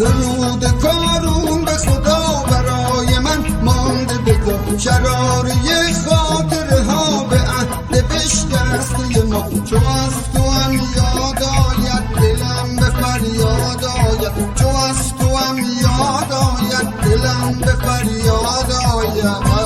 زنود کارون به خدا برای من مانده بگو شراری خاطره ها به عهد بشکسته ما چو از تو هم یاد آید دلم به فریاد آید چو از تو هم یاد آید دلم به فریاد آید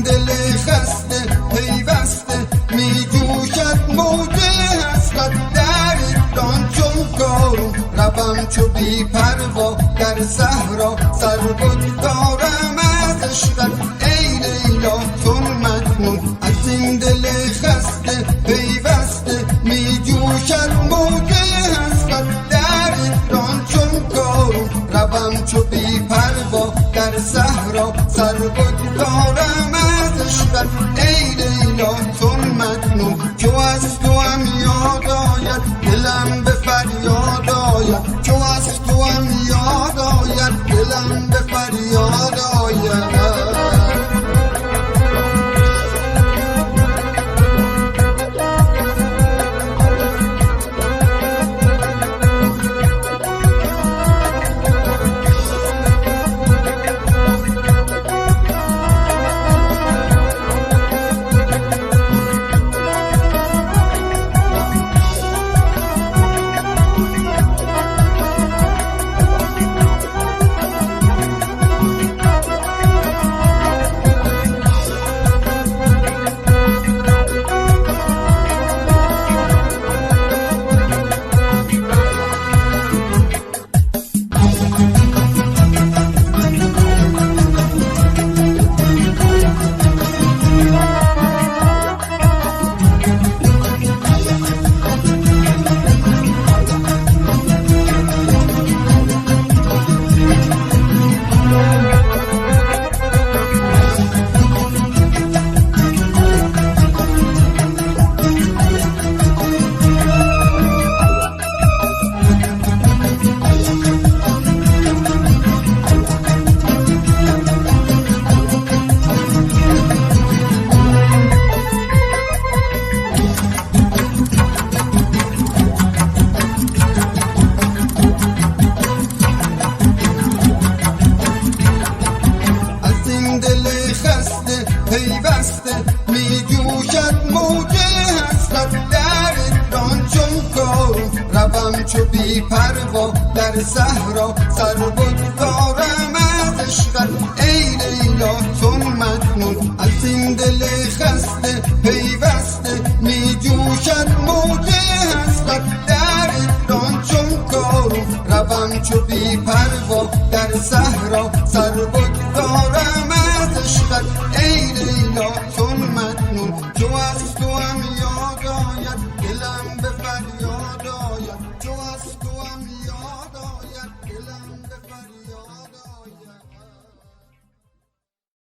دل خسته پیوسته می جوشد موج حسرت در ایران چون کارون روم چو بی پروا در صحرا سر بگذارم از عشقت ای لیلا چون مجنون از این دل خسته پیوسته می جوشد موج حسرت در ایران چون کارون روم چو بی پروا در صحرا سر بگذارم ای لیلا چون مجنون چو از تو هم یاد آید دلم به فریاد آید چو از تو هم یاد آید دلم به فریاد آید پیوسته می جوشد موج حسرت در ایران چون کارون روم چو بی پروا در صحرا سر بگذارم از عشقت ای لیلا چون مجنون از این دل خسته پیوسته می جوشد موج حسرت در ایران چون کارون روم چو بی پروا در صحرا سر بگذارم از عشقت ای لیلا چون مجنون چو از تو